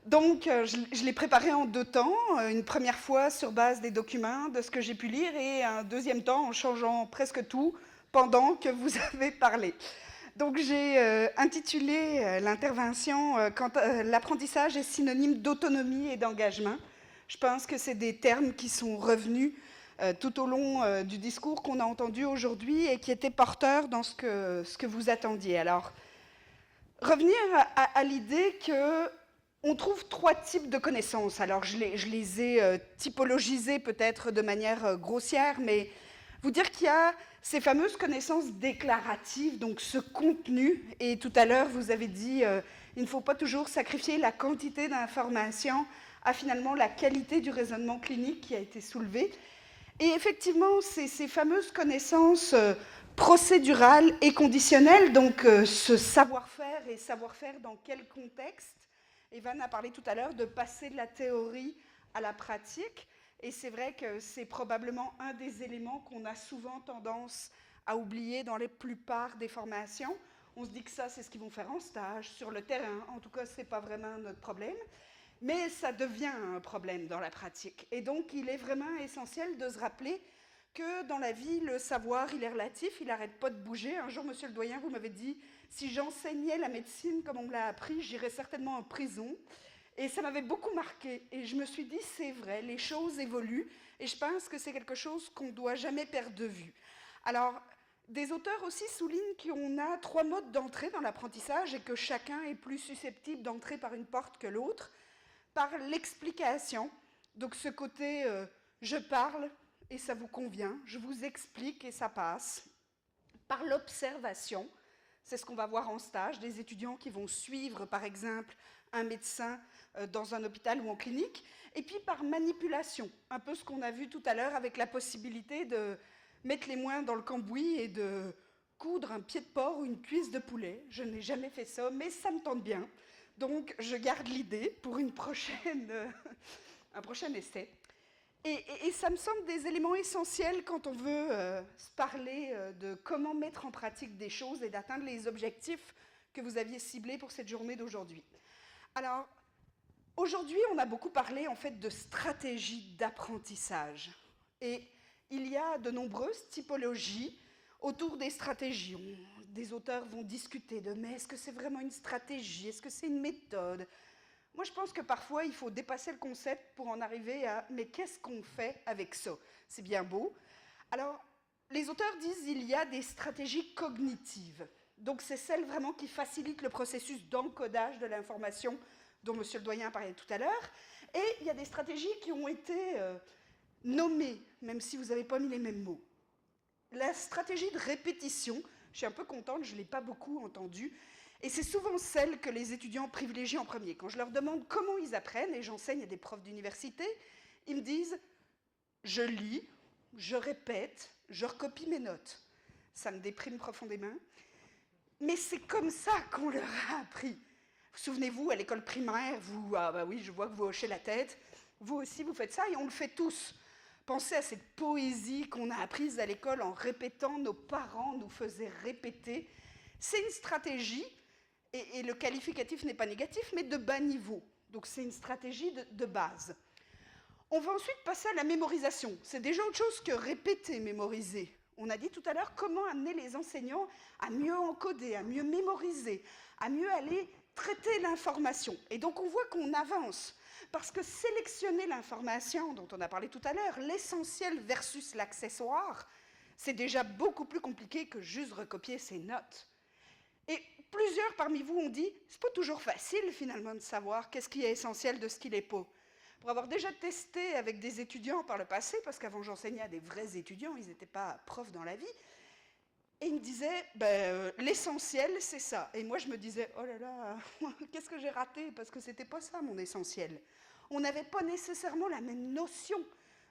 Donc, je l'ai préparé en 2 temps. Une première fois sur base des documents, de ce que j'ai pu lire, et un deuxième temps en changeant presque tout pendant que vous avez parlé. Donc, j'ai intitulé l'intervention quand l'apprentissage est synonyme d'autonomie et d'engagement. Je pense que c'est des termes qui sont revenus tout au long du discours qu'on a entendu aujourd'hui et qui étaient porteurs dans ce que vous attendiez. Alors, revenir à l'idée que on trouve 3 types de connaissances. Alors, je les ai typologisées peut-être de manière grossière, mais vous dire qu'il y a ces fameuses connaissances déclaratives, donc ce contenu, et tout à l'heure, vous avez dit il ne faut pas toujours sacrifier la quantité d'informations à finalement la qualité du raisonnement clinique qui a été soulevé. Et effectivement, ces fameuses connaissances procédurales et conditionnelles, donc ce savoir-faire et savoir-faire dans quel contexte. Evan a parlé tout à l'heure de passer de la théorie à la pratique, et c'est vrai que c'est probablement un des éléments qu'on a souvent tendance à oublier dans la plupart des formations. On se dit que ça, c'est ce qu'ils vont faire en stage, sur le terrain. En tout cas, ce n'est pas vraiment notre problème. Mais ça devient un problème dans la pratique. Et donc, il est vraiment essentiel de se rappeler que dans la vie, le savoir, il est relatif, il n'arrête pas de bouger. Un jour, monsieur le doyen, vous m'avez dit, si j'enseignais la médecine comme on me l'a appris, j'irais certainement en prison. Et ça m'avait beaucoup marqué. Et je me suis dit, c'est vrai, les choses évoluent. Et je pense que c'est quelque chose qu'on ne doit jamais perdre de vue. Alors, des auteurs aussi soulignent qu'on a 3 modes d'entrée dans l'apprentissage et que chacun est plus susceptible d'entrer par une porte que l'autre. Par l'explication, donc ce côté je parle et ça vous convient, je vous explique et ça passe. Par l'observation, c'est ce qu'on va voir en stage, des étudiants qui vont suivre par exemple un médecin dans un hôpital ou en clinique, et puis par manipulation, un peu ce qu'on a vu tout à l'heure avec la possibilité de mettre les mains dans le cambouis et de coudre un pied de porc ou une cuisse de poulet. Je n'ai jamais fait ça, mais ça me tente bien. Donc, je garde l'idée pour un prochain essai. Et ça me semble des éléments essentiels quand on veut se parler de comment mettre en pratique des choses et d'atteindre les objectifs que vous aviez ciblés pour cette journée d'aujourd'hui. Alors, aujourd'hui, on a beaucoup parlé en fait de stratégies d'apprentissage. Et il y a de nombreuses typologies autour des stratégies. Des auteurs vont discuter de mais est-ce que c'est vraiment une stratégie? Est-ce que c'est une méthode? Moi, je pense que parfois, il faut dépasser le concept pour en arriver à mais qu'est-ce qu'on fait avec ça? C'est bien beau. Alors, les auteurs disent il y a des stratégies cognitives. Donc, c'est celles vraiment qui facilitent le processus d'encodage de l'information dont M. le doyen parlait tout à l'heure. Et il y a des stratégies qui ont été nommées, même si vous n'avez pas mis les mêmes mots. La stratégie de répétition, je suis un peu contente, je ne l'ai pas beaucoup entendue, et c'est souvent celle que les étudiants privilégient en premier. Quand je leur demande comment ils apprennent, et j'enseigne à des profs d'université, ils me disent « je lis, je répète, je recopie mes notes ». Ça me déprime profondément, mais c'est comme ça qu'on leur a appris. Souvenez-vous, à l'école primaire, ah bah oui, je vois que vous hochez la tête, vous aussi vous faites ça, et on le fait tous. Pensez à cette poésie qu'on a apprise à l'école en répétant, nos parents nous faisaient répéter. C'est une stratégie, et le qualificatif n'est pas négatif, mais de bas niveau. Donc c'est une stratégie de base. On va ensuite passer à la mémorisation. C'est déjà autre chose que répéter, mémoriser. On a dit tout à l'heure comment amener les enseignants à mieux encoder, à mieux mémoriser, à mieux aller traiter l'information. Et donc on voit qu'on avance. Parce que sélectionner l'information dont on a parlé tout à l'heure, l'essentiel versus l'accessoire, c'est déjà beaucoup plus compliqué que juste recopier ses notes. Et plusieurs parmi vous ont dit, c'est pas toujours facile finalement de savoir qu'est-ce qui est essentiel de ce qui l'est pas. Pour avoir déjà testé avec des étudiants par le passé, parce qu'avant j'enseignais à des vrais étudiants, ils n'étaient pas profs dans la vie, et ils me disaient, l'essentiel c'est ça. Et moi je me disais, oh là là, qu'est-ce que j'ai raté? Parce que c'était pas ça mon essentiel. On n'avait pas nécessairement la même notion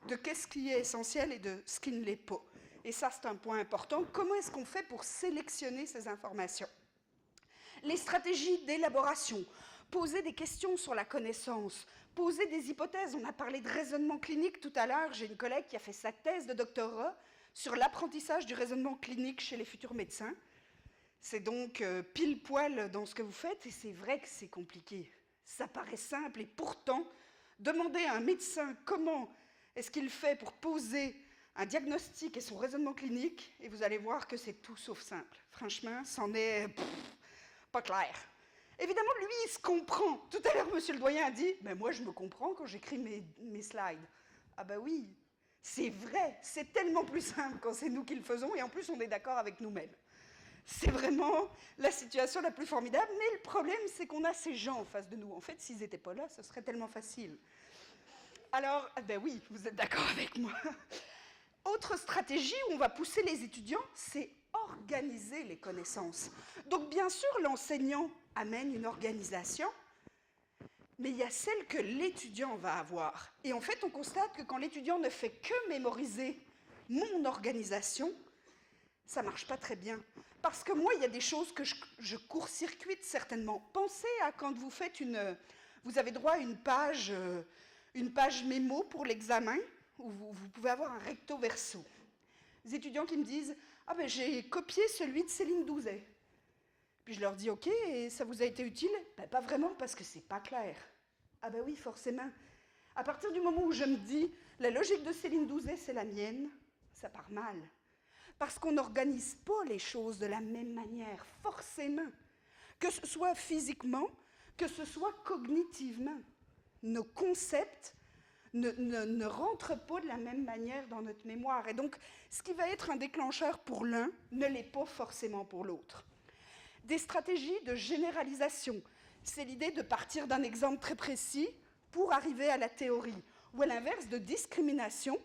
de qu'est-ce qui est essentiel et de ce qui ne l'est pas. Et ça c'est un point important. Comment est-ce qu'on fait pour sélectionner ces informations? Les stratégies d'élaboration, poser des questions sur la connaissance, poser des hypothèses. On a parlé de raisonnement clinique tout à l'heure. J'ai une collègue qui a fait sa thèse de doctorat sur l'apprentissage du raisonnement clinique chez les futurs médecins. C'est donc pile poil dans ce que vous faites, et c'est vrai que c'est compliqué. Ça paraît simple et pourtant, demandez à un médecin comment est-ce qu'il fait pour poser un diagnostic et son raisonnement clinique et vous allez voir que c'est tout sauf simple. Franchement, c'en est pas clair. Évidemment, lui, il se comprend. Tout à l'heure, monsieur le doyen a dit « Mais moi, je me comprends quand j'écris mes slides. » Ah ben oui, c'est vrai, c'est tellement plus simple quand c'est nous qui le faisons et en plus, on est d'accord avec nous-mêmes. C'est vraiment la situation la plus formidable, mais le problème, c'est qu'on a ces gens en face de nous. En fait, s'ils n'étaient pas là, ce serait tellement facile. Alors, ben oui, vous êtes d'accord avec moi. Autre stratégie où on va pousser les étudiants, c'est organiser les connaissances. Donc, bien sûr, l'enseignant amène une organisation, mais il y a celle que l'étudiant va avoir. Et en fait, on constate que quand l'étudiant ne fait que mémoriser mon organisation, ça ne marche pas très bien. Parce que moi, il y a des choses que je court-circuite certainement. Pensez à quand vous faites vous avez droit à une page mémo pour l'examen, où vous pouvez avoir un recto-verso. Les étudiants qui me disent « Ah ben j'ai copié celui de Céline Douzet ». Puis je leur dis « Ok, et ça vous a été utile ?» Ben pas vraiment, parce que c'est pas clair. Ah ben oui, forcément. À partir du moment où je me dis « La logique de Céline Douzet, c'est la mienne », ça part mal. Parce qu'on n'organise pas les choses de la même manière, forcément. Que ce soit physiquement, que ce soit cognitivement. Nos concepts ne rentrent pas de la même manière dans notre mémoire. Et donc, ce qui va être un déclencheur pour l'un ne l'est pas forcément pour l'autre. Des stratégies de généralisation, c'est l'idée de partir d'un exemple très précis pour arriver à la théorie. Ou à l'inverse, de discrimination,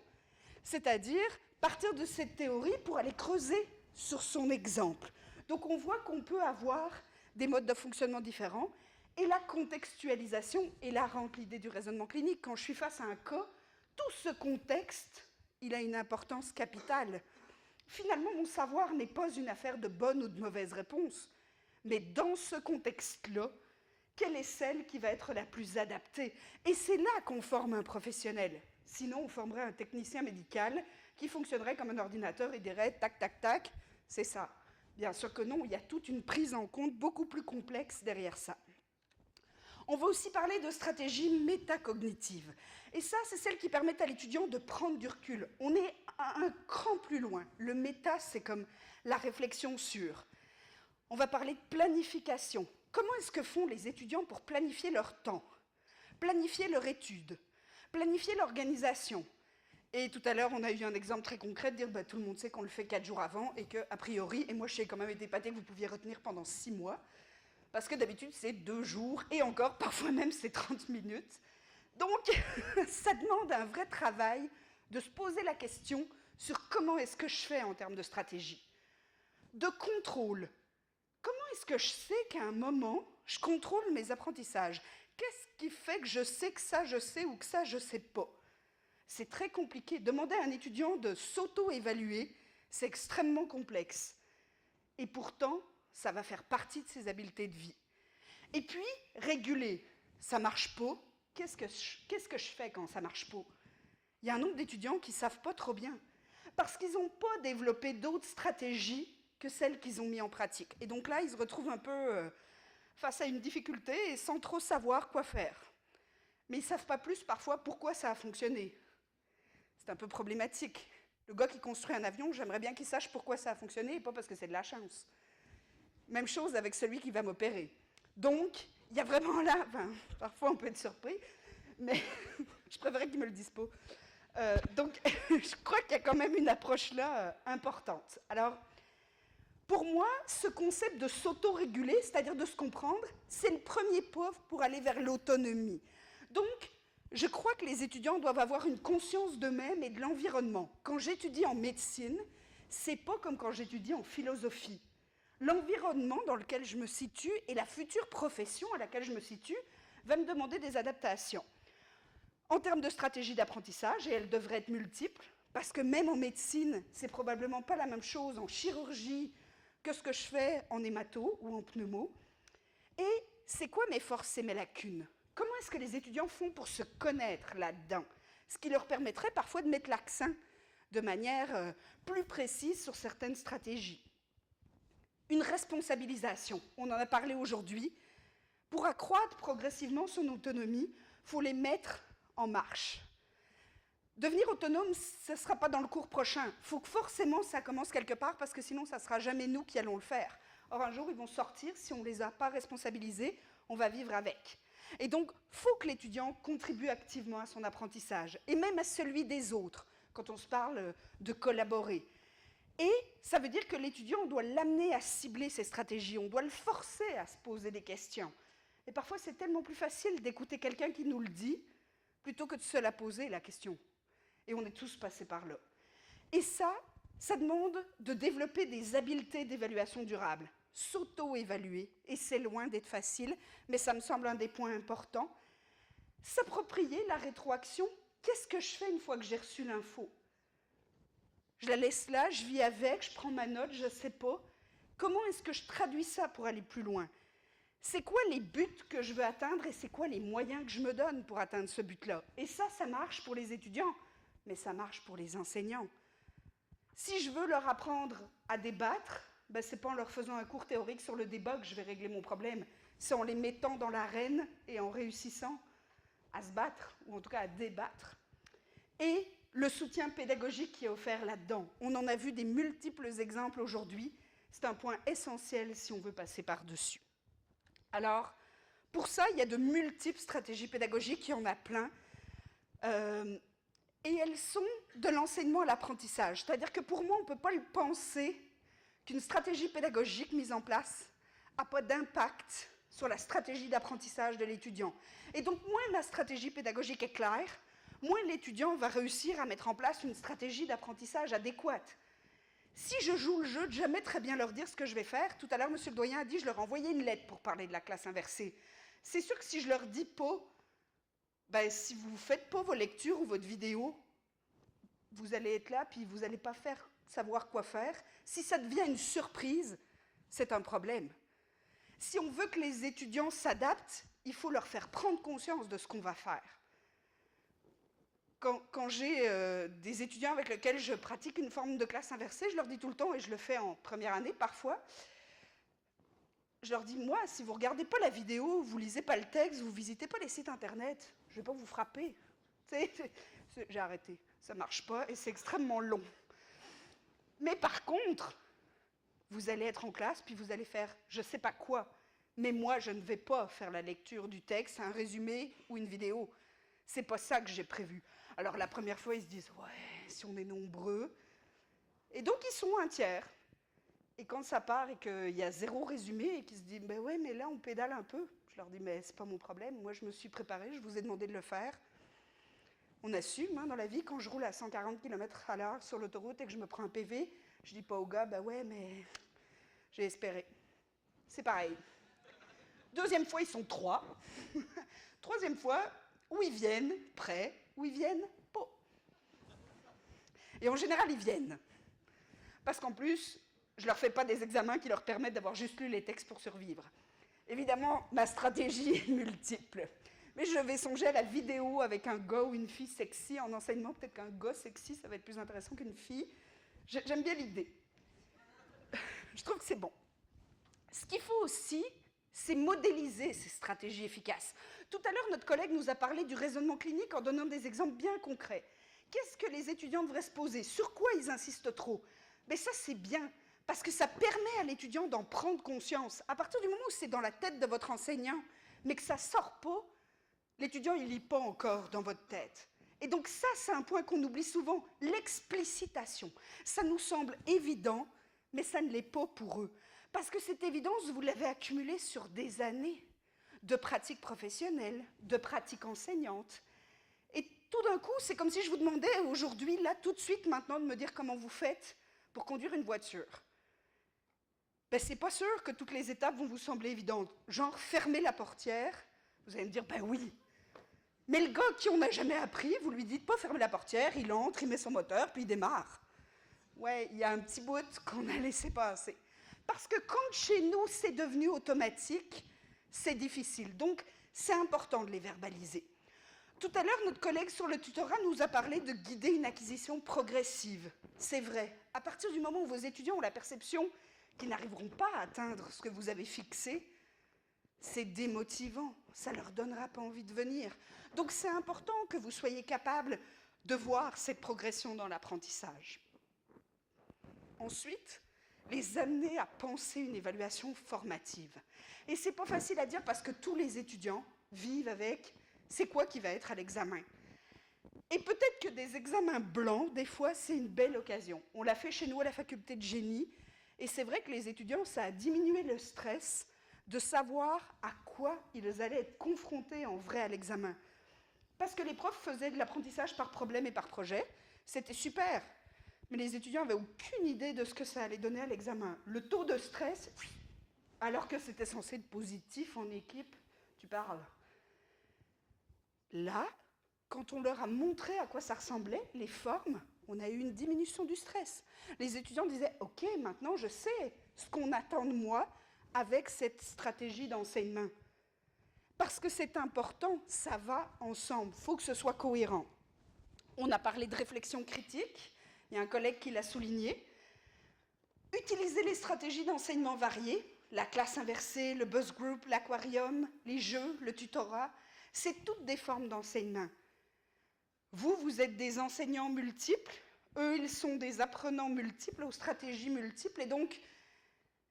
c'est-à-dire partir de cette théorie pour aller creuser sur son exemple. Donc on voit qu'on peut avoir des modes de fonctionnement différents, et la contextualisation est là rentre l'idée du raisonnement clinique. Quand je suis face à un cas, tout ce contexte, il a une importance capitale. Finalement, mon savoir n'est pas une affaire de bonne ou de mauvaise réponse, mais dans ce contexte-là, quelle est celle qui va être la plus adaptée? Et c'est là qu'on forme un professionnel. Sinon, on formerait un technicien médical qui fonctionnerait comme un ordinateur et dirait « tac, tac, tac », c'est ça. Bien sûr que non, il y a toute une prise en compte beaucoup plus complexe derrière ça. On va aussi parler de stratégies métacognitives. Et ça, c'est celles qui permettent à l'étudiant de prendre du recul. On est à un cran plus loin. Le méta, c'est comme la réflexion sûre. On va parler de planification. Comment est-ce que font les étudiants pour planifier leur temps, planifier leur étude, planifier l'organisation? Et tout à l'heure, on a eu un exemple très concret de dire bah, tout le monde sait qu'on le fait 4 jours avant et qu'a priori, et moi je sais quand même été épaté que vous pouviez retenir pendant 6 mois, parce que d'habitude c'est 2 jours et encore parfois même c'est 30 minutes. Donc ça demande un vrai travail de se poser la question sur comment est-ce que je fais en termes de stratégie, de contrôle. Comment est-ce que je sais qu'à un moment, je contrôle mes apprentissages? Qu'est-ce qui fait que je sais que ça je sais ou que ça je sais pas? C'est très compliqué. Demander à un étudiant de s'auto-évaluer, c'est extrêmement complexe. Et pourtant, ça va faire partie de ses habiletés de vie. Et puis, réguler, ça marche pas. Qu'est-ce que je fais quand ça marche pas? Il y a un nombre d'étudiants qui ne savent pas trop bien, parce qu'ils n'ont pas développé d'autres stratégies que celles qu'ils ont mises en pratique. Et donc là, ils se retrouvent un peu face à une difficulté et sans trop savoir quoi faire. Mais ils ne savent pas plus parfois pourquoi ça a fonctionné. C'est un peu problématique. Le gars qui construit un avion, j'aimerais bien qu'il sache pourquoi ça a fonctionné et pas parce que c'est de la chance. Même chose avec celui qui va m'opérer. Donc, il y a vraiment là, parfois on peut être surpris, mais je préférerais qu'ils me le disent pas. Donc, je crois qu'il y a quand même une approche là importante. Alors, pour moi, ce concept de s'auto-réguler, c'est-à-dire de se comprendre, c'est le premier pas pour aller vers l'autonomie. Donc, je crois que les étudiants doivent avoir une conscience d'eux-mêmes et de l'environnement. Quand j'étudie en médecine, c'est pas comme quand j'étudie en philosophie. L'environnement dans lequel je me situe et la future profession à laquelle je me situe va me demander des adaptations. En termes de stratégie d'apprentissage, et elles devraient être multiples, parce que même en médecine, c'est probablement pas la même chose en chirurgie que ce que je fais en hémato ou en pneumo. Et c'est quoi mes forces et mes lacunes? Comment est-ce que les étudiants font pour se connaître là-dedans? Ce qui leur permettrait parfois de mettre l'accent de manière plus précise sur certaines stratégies. Une responsabilisation, on en a parlé aujourd'hui. Pour accroître progressivement son autonomie, il faut les mettre en marche. Devenir autonome, ce ne sera pas dans le cours prochain. Il faut que forcément ça commence quelque part, parce que sinon, ça ne sera jamais nous qui allons le faire. Or, un jour, ils vont sortir, si on ne les a pas responsabilisés, on va vivre avec. Et donc, il faut que l'étudiant contribue activement à son apprentissage, et même à celui des autres, quand on se parle de collaborer. Et ça veut dire que l'étudiant, on doit l'amener à cibler ses stratégies, on doit le forcer à se poser des questions. Et parfois, c'est tellement plus facile d'écouter quelqu'un qui nous le dit, plutôt que de se la poser, la question. Et on est tous passés par là. Et ça demande de développer des habiletés d'évaluation durable, s'auto-évaluer, et c'est loin d'être facile, mais ça me semble un des points importants. S'approprier la rétroaction, qu'est-ce que je fais une fois que j'ai reçu l'info? Je la laisse là, je vis avec, je prends ma note, je ne sais pas. Comment est-ce que je traduis ça pour aller plus loin? C'est quoi les buts que je veux atteindre et c'est quoi les moyens que je me donne pour atteindre ce but-là? Et ça marche pour les étudiants, mais ça marche pour les enseignants. Si je veux leur apprendre à débattre, ce n'est pas en leur faisant un cours théorique sur le débat que je vais régler mon problème, c'est en les mettant dans l'arène et en réussissant à se battre, ou en tout cas à débattre. Et le soutien pédagogique qui est offert là-dedans. On en a vu des multiples exemples aujourd'hui. C'est un point essentiel si on veut passer par-dessus. Alors, pour ça, il y a de multiples stratégies pédagogiques, il y en a plein. Et elles sont de l'enseignement à l'apprentissage. C'est-à-dire que pour moi, on ne peut pas le penser qu'une stratégie pédagogique mise en place n'a pas d'impact sur la stratégie d'apprentissage de l'étudiant. Et donc, moins la stratégie pédagogique est claire, moins l'étudiant va réussir à mettre en place une stratégie d'apprentissage adéquate. Si je joue le jeu de jamais très bien leur dire ce que je vais faire, tout à l'heure, monsieur le doyen a dit, je leur envoyais une lettre pour parler de la classe inversée. C'est sûr que si je leur dis pas, si vous ne faites pas vos lectures ou votre vidéo, vous allez être là, puis vous n'allez pas savoir quoi faire. Si ça devient une surprise, c'est un problème. Si on veut que les étudiants s'adaptent, il faut leur faire prendre conscience de ce qu'on va faire. Quand j'ai des étudiants avec lesquels je pratique une forme de classe inversée, je leur dis tout le temps, et je le fais en première année parfois, je leur dis, moi, si vous ne regardez pas la vidéo, vous ne lisez pas le texte, vous ne visitez pas les sites internet, je ne vais pas vous frapper. J'ai arrêté, ça ne marche pas et c'est extrêmement long. Mais par contre, vous allez être en classe, puis vous allez faire je ne sais pas quoi, mais moi, je ne vais pas faire la lecture du texte, un résumé ou une vidéo. C'est pas ça que j'ai prévu. Alors la première fois, ils se disent, ouais, si on est nombreux. Et donc, ils sont un tiers. Et quand ça part et qu'il y a 0 résumé et qu'ils se disent, ouais, mais là, on pédale un peu. Je leur dis, mais c'est pas mon problème. Moi, je me suis préparée, je vous ai demandé de le faire. On assume, dans la vie, quand je roule à 140 km/h sur l'autoroute et que je me prends un PV, je dis pas au gars, ouais, mais j'ai espéré. C'est pareil. Deuxième fois, ils sont 3. Troisième fois, où ils viennent, prêts, où ils viennent, pas. Et en général, ils viennent. Parce qu'en plus, je ne leur fais pas des examens qui leur permettent d'avoir juste lu les textes pour survivre. Évidemment, ma stratégie est multiple. Mais je vais songer à la vidéo avec un gars ou une fille sexy en enseignement. Peut-être qu'un gars sexy, ça va être plus intéressant qu'une fille. J'aime bien l'idée. Je trouve que c'est bon. Ce qu'il faut aussi, c'est modéliser ces stratégies efficaces. Tout à l'heure, notre collègue nous a parlé du raisonnement clinique en donnant des exemples bien concrets. Qu'est-ce que les étudiants devraient se poser? Sur quoi ils insistent trop? Mais ça, c'est bien, parce que ça permet à l'étudiant d'en prendre conscience. À partir du moment où c'est dans la tête de votre enseignant, mais que ça ne sort pas, l'étudiant, il ne lit pas encore dans votre tête. Et donc ça, c'est un point qu'on oublie souvent, l'explicitation. Ça nous semble évident, mais ça ne l'est pas pour eux. Parce que cette évidence, vous l'avez accumulée sur des années de pratiques professionnelles, de pratiques enseignantes. Et tout d'un coup, c'est comme si je vous demandais aujourd'hui, là, tout de suite, maintenant, de me dire comment vous faites pour conduire une voiture. C'est pas sûr que toutes les étapes vont vous sembler évidentes. Genre, fermer la portière, vous allez me dire, oui. Mais le gars qui on n'a jamais appris, vous lui dites pas fermer la portière, il entre, il met son moteur, puis il démarre. Ouais, il y a un petit bout qu'on a laissé passer. Parce que quand chez nous, c'est devenu automatique, c'est difficile. Donc, c'est important de les verbaliser. Tout à l'heure, notre collègue sur le tutorat nous a parlé de guider une acquisition progressive. C'est vrai. À partir du moment où vos étudiants ont la perception qu'ils n'arriveront pas à atteindre ce que vous avez fixé, c'est démotivant, ça ne leur donnera pas envie de venir. Donc c'est important que vous soyez capable de voir cette progression dans l'apprentissage. Ensuite, les amener à penser une évaluation formative. Et c'est pas facile à dire parce que tous les étudiants vivent avec c'est quoi qui va être à l'examen. Et peut-être que des examens blancs, des fois, c'est une belle occasion. On l'a fait chez nous à la faculté de génie, et c'est vrai que les étudiants, ça a diminué le stress de savoir à quoi ils allaient être confrontés en vrai à l'examen. Parce que les profs faisaient de l'apprentissage par problème et par projet, c'était super. Mais les étudiants n'avaient aucune idée de ce que ça allait donner à l'examen. Le taux de stress, alors que c'était censé être positif en équipe, tu parles. Là, quand on leur a montré à quoi ça ressemblait, les formes, on a eu une diminution du stress. Les étudiants disaient « Ok, maintenant je sais ce qu'on attend de moi avec cette stratégie d'enseignement. » Parce que c'est important, ça va ensemble, il faut que ce soit cohérent. On a parlé de réflexion critique, il y a un collègue qui l'a souligné. Utiliser les stratégies d'enseignement variées, la classe inversée, le buzz group, l'aquarium, les jeux, le tutorat, c'est toutes des formes d'enseignement. Vous êtes des enseignants multiples, eux, ils sont des apprenants multiples, aux stratégies multiples, et donc,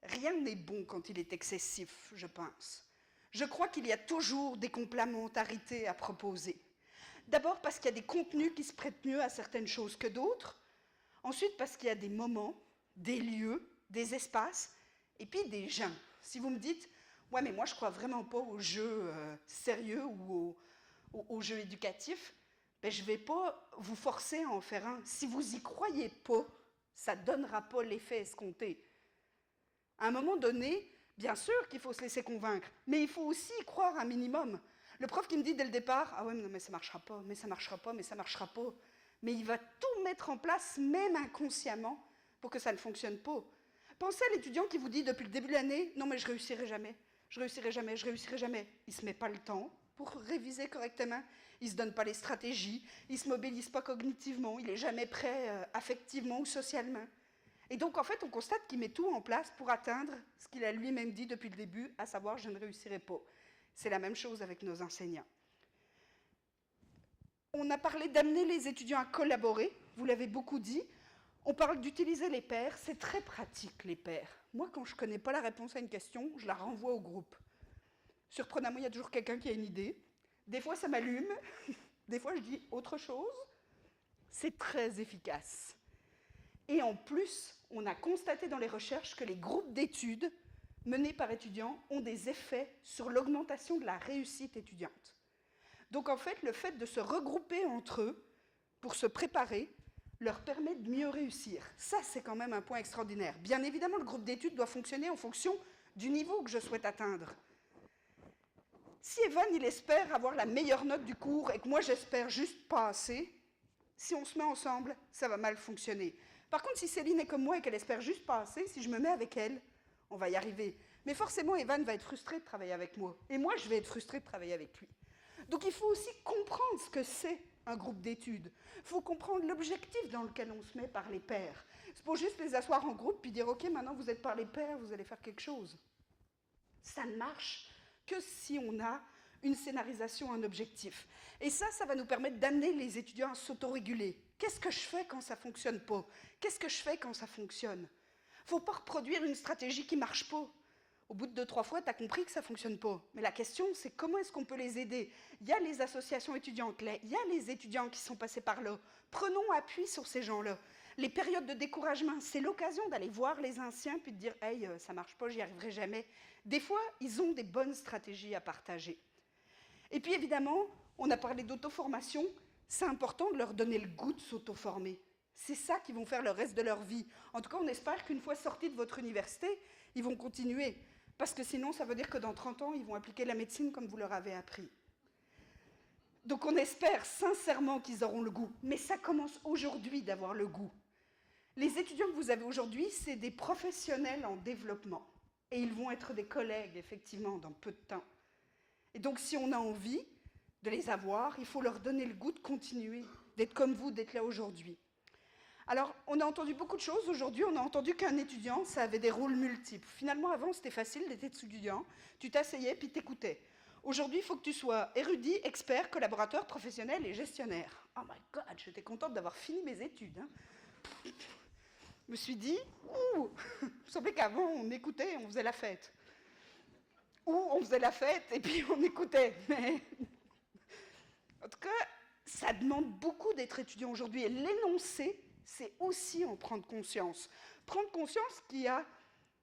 rien n'est bon quand il est excessif, je pense. Je crois qu'il y a toujours des complémentarités à proposer. D'abord parce qu'il y a des contenus qui se prêtent mieux à certaines choses que d'autres, ensuite parce qu'il y a des moments, des lieux, des espaces, et puis des gens. Si vous me dites « Ouais, mais moi, je ne crois vraiment pas aux jeux sérieux ou aux jeux éducatifs », ben, je ne vais pas vous forcer à en faire un. Si vous n'y croyez pas, ça ne donnera pas l'effet escompté. À un moment donné, bien sûr qu'il faut se laisser convaincre, mais il faut aussi y croire un minimum. Le prof qui me dit dès le départ « Ah ouais, mais ça ne marchera pas, mais ça ne marchera pas, mais ça ne marchera pas », mais il va tout mettre en place, même inconsciemment, pour que ça ne fonctionne pas. Pensez à l'étudiant qui vous dit depuis le début de l'année « Non, mais je réussirai jamais, je réussirai jamais, je réussirai jamais ». Il ne se met pas le temps pour réviser correctement, il ne se donne pas les stratégies, il ne se mobilise pas cognitivement, il n'est jamais prêt affectivement ou socialement. Et donc, en fait, on constate qu'il met tout en place pour atteindre ce qu'il a lui-même dit depuis le début, à savoir « je ne réussirai pas ». C'est la même chose avec nos enseignants. On a parlé d'amener les étudiants à collaborer, vous l'avez beaucoup dit. On parle d'utiliser les pairs, c'est très pratique, les pairs. Moi, quand je ne connais pas la réponse à une question, je la renvoie au groupe. Surprenamment, il y a toujours quelqu'un qui a une idée. Des fois, ça m'allume. Des fois, je dis autre chose. C'est très efficace. Et en plus, on a constaté dans les recherches que les groupes d'études menés par étudiants ont des effets sur l'augmentation de la réussite étudiante. Donc, en fait, le fait de se regrouper entre eux pour se préparer leur permet de mieux réussir. Ça, c'est quand même un point extraordinaire. Bien évidemment, le groupe d'études doit fonctionner en fonction du niveau que je souhaite atteindre. Si Evan, il espère avoir la meilleure note du cours et que moi, j'espère juste passer, si on se met ensemble, ça va mal fonctionner. Par contre, si Céline est comme moi et qu'elle espère juste passer, si je me mets avec elle, on va y arriver. Mais forcément, Evan va être frustré de travailler avec moi. Et moi, je vais être frustrée de travailler avec lui. Donc, il faut aussi comprendre ce que c'est un groupe d'études. Il faut comprendre l'objectif dans lequel on se met par les pairs. C'est pour juste les asseoir en groupe puis dire « Ok, maintenant vous êtes par les pairs, vous allez faire quelque chose ». Ça ne marche que si on a une scénarisation, un objectif. Et ça va nous permettre d'amener les étudiants à s'autoréguler. Qu'est-ce que je fais quand ça ne fonctionne pas? Qu'est-ce que je fais quand ça fonctionne? Il ne faut pas reproduire une stratégie qui ne marche pas. Au bout de 2-3 fois, tu as compris que ça ne fonctionne pas. Mais la question, c'est comment est-ce qu'on peut les aider? Il y a les associations étudiantes, il y a les étudiants qui sont passés par là. Prenons appui sur ces gens-là. Les périodes de découragement, c'est l'occasion d'aller voir les anciens puis de dire « Hey, ça ne marche pas, j'y arriverai jamais ». Des fois, ils ont des bonnes stratégies à partager. Et puis évidemment, on a parlé d'auto-formation. C'est important de leur donner le goût de s'auto-former. C'est ça qu'ils vont faire le reste de leur vie. En tout cas, on espère qu'une fois sortis de votre université, ils vont continuer. Parce que sinon, ça veut dire que dans 30 ans, ils vont appliquer la médecine comme vous leur avez appris. Donc on espère sincèrement qu'ils auront le goût. Mais ça commence aujourd'hui d'avoir le goût. Les étudiants que vous avez aujourd'hui, c'est des professionnels en développement. Et ils vont être des collègues, effectivement, dans peu de temps. Et donc, si on a envie de les avoir, il faut leur donner le goût de continuer, d'être comme vous, d'être là aujourd'hui. Alors, on a entendu beaucoup de choses. Aujourd'hui, on a entendu qu'un étudiant, ça avait des rôles multiples. Finalement, avant, c'était facile d'être étudiant. Tu t'asseyais, puis t'écoutais. Aujourd'hui, il faut que tu sois érudit, expert, collaborateur, professionnel et gestionnaire. Oh my God, j'étais contente d'avoir fini mes études. Je me suis dit, ouh, il me semblait qu'avant, on écoutait, on faisait la fête. Ou on faisait la fête et puis on écoutait. Mais en tout cas, ça demande beaucoup d'être étudiant aujourd'hui. Et l'énoncé, c'est aussi en prendre conscience. Prendre conscience qu'il y a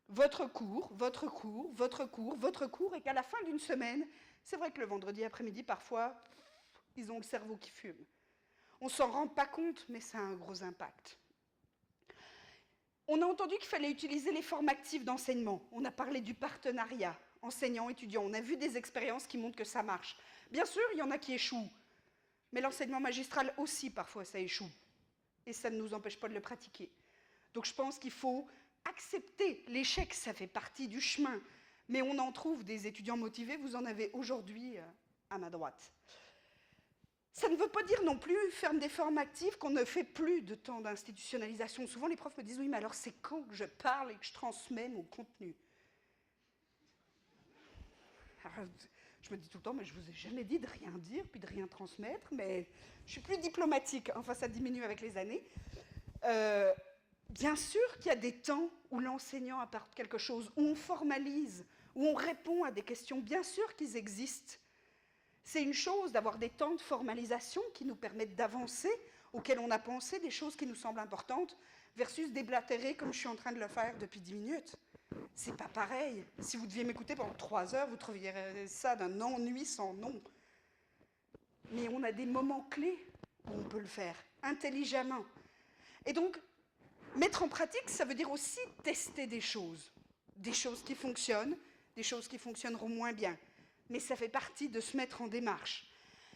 votre cours, votre cours, votre cours, votre cours, et qu'à la fin d'une semaine, c'est vrai que le vendredi après-midi, parfois, ils ont le cerveau qui fume. On ne s'en rend pas compte, mais ça a un gros impact. On a entendu qu'il fallait utiliser les formes actives d'enseignement. On a parlé du partenariat enseignant-étudiant. On a vu des expériences qui montrent que ça marche. Bien sûr, il y en a qui échouent, mais l'enseignement magistral aussi, parfois, ça échoue. Et ça ne nous empêche pas de le pratiquer. Donc je pense qu'il faut accepter l'échec, ça fait partie du chemin. Mais on en trouve des étudiants motivés, vous en avez aujourd'hui à ma droite. Ça ne veut pas dire non plus, faire des formes actives, qu'on ne fait plus de temps d'institutionnalisation. Souvent, les profs me disent, oui, mais alors c'est quand que je parle et que je transmets mon contenu? Alors, je me dis tout le temps, mais je ne vous ai jamais dit de rien dire, puis de rien transmettre, mais je suis plus diplomatique, enfin ça diminue avec les années. Bien sûr qu'il y a des temps où l'enseignant apporte quelque chose, où on formalise, où on répond à des questions, bien sûr qu'ils existent. C'est une chose d'avoir des temps de formalisation qui nous permettent d'avancer, auxquels on a pensé, des choses qui nous semblent importantes, versus déblatérer comme je suis en train de le faire depuis 10 minutes. C'est pas pareil. Si vous deviez m'écouter pendant 3 heures, vous trouverez ça d'un ennui sans nom. Mais on a des moments clés où on peut le faire, intelligemment. Et donc, mettre en pratique, ça veut dire aussi tester des choses qui fonctionnent, des choses qui fonctionneront moins bien. Mais ça fait partie de se mettre en démarche.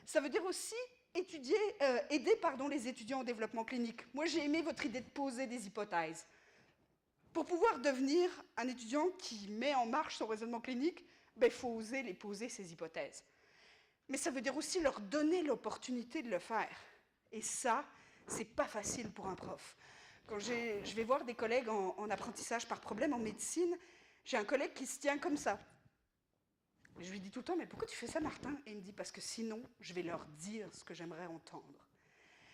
Ça veut dire aussi aider les étudiants au développement clinique. Moi, j'ai aimé votre idée de poser des hypothèses. Pour pouvoir devenir un étudiant qui met en marche son raisonnement clinique, il faut oser les poser, ces hypothèses. Mais ça veut dire aussi leur donner l'opportunité de le faire. Et ça, c'est pas facile pour un prof. Quand je vais voir des collègues en apprentissage par problème en médecine, j'ai un collègue qui se tient comme ça. Je lui dis tout le temps, mais pourquoi tu fais ça, Martin? Et il me dit, parce que sinon, je vais leur dire ce que j'aimerais entendre.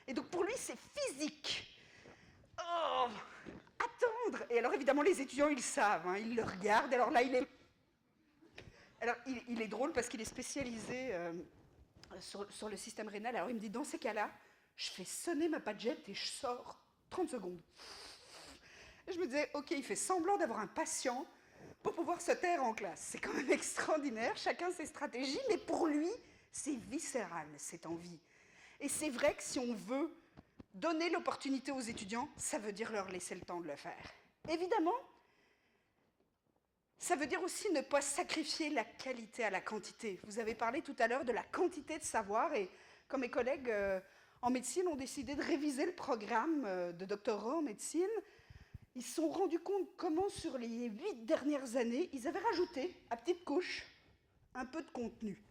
Et donc pour lui, c'est physique. Oh, attendre. Et alors évidemment, les étudiants, ils savent, hein, ils le regardent. Alors là, il est drôle parce qu'il est spécialisé sur le système rénal. Alors il me dit, dans ces cas-là, je fais sonner ma padgette et je sors 30 secondes. Et je me disais, ok, il fait semblant d'avoir un patient pour pouvoir se taire en classe. C'est quand même extraordinaire, chacun ses stratégies, mais pour lui, c'est viscéral, cette envie. Et c'est vrai que si on veut donner l'opportunité aux étudiants, ça veut dire leur laisser le temps de le faire. Évidemment, ça veut dire aussi ne pas sacrifier la qualité à la quantité. Vous avez parlé tout à l'heure de la quantité de savoir, et comme mes collègues en médecine ont décidé de réviser le programme de doctorat en médecine, ils se sont rendus compte comment, sur les 8 dernières années, ils avaient rajouté, à petite couche, un peu de contenu.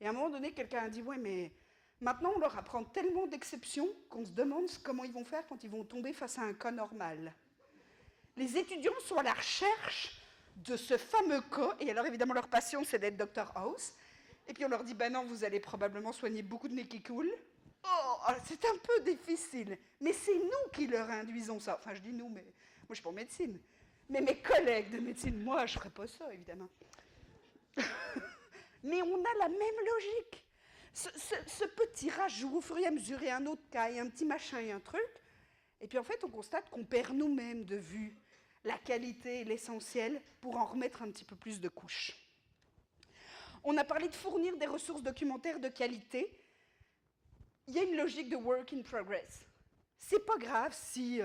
Et à un moment donné, quelqu'un a dit, ouais, mais maintenant, on leur apprend tellement d'exceptions qu'on se demande comment ils vont faire quand ils vont tomber face à un cas normal. Les étudiants sont à la recherche de ce fameux cas, et alors évidemment, leur passion, c'est d'être Dr House. Et puis on leur dit, ben non, vous allez probablement soigner beaucoup de nez qui coulent. Oh, c'est un peu difficile, mais c'est nous qui leur induisons ça. Enfin, je dis nous, mais moi, je suis pas en médecine. Mais mes collègues de médecine, moi, je ne ferais pas ça, évidemment. Mais on a la même logique. Ce petit rajout, au fur et à mesure, et un autre cas, et un petit machin, et un truc. Et puis, en fait, on constate qu'on perd nous-mêmes de vue la qualité et l'essentiel pour en remettre un petit peu plus de couches. On a parlé de fournir des ressources documentaires de qualité. Il y a une logique de work in progress. C'est pas grave si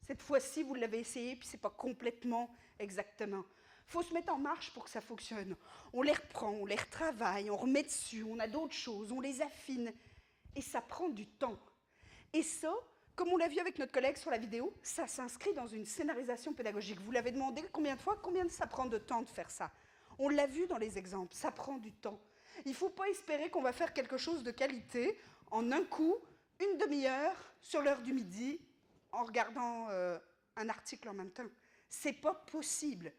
cette fois-ci vous l'avez essayé puis c'est pas complètement exactement. Il faut se mettre en marche pour que ça fonctionne. On les reprend, on les retravaille, on remet dessus, on a d'autres choses, on les affine. Et ça prend du temps. Et ça, comme on l'a vu avec notre collègue sur la vidéo, ça s'inscrit dans une scénarisation pédagogique. Vous l'avez demandé combien de fois, combien ça prend de temps de faire ça? On l'a vu dans les exemples, ça prend du temps. Il ne faut pas espérer qu'on va faire quelque chose de qualité en un coup, une demi-heure, sur l'heure du midi, en regardant un article en même temps. C'est pas possible.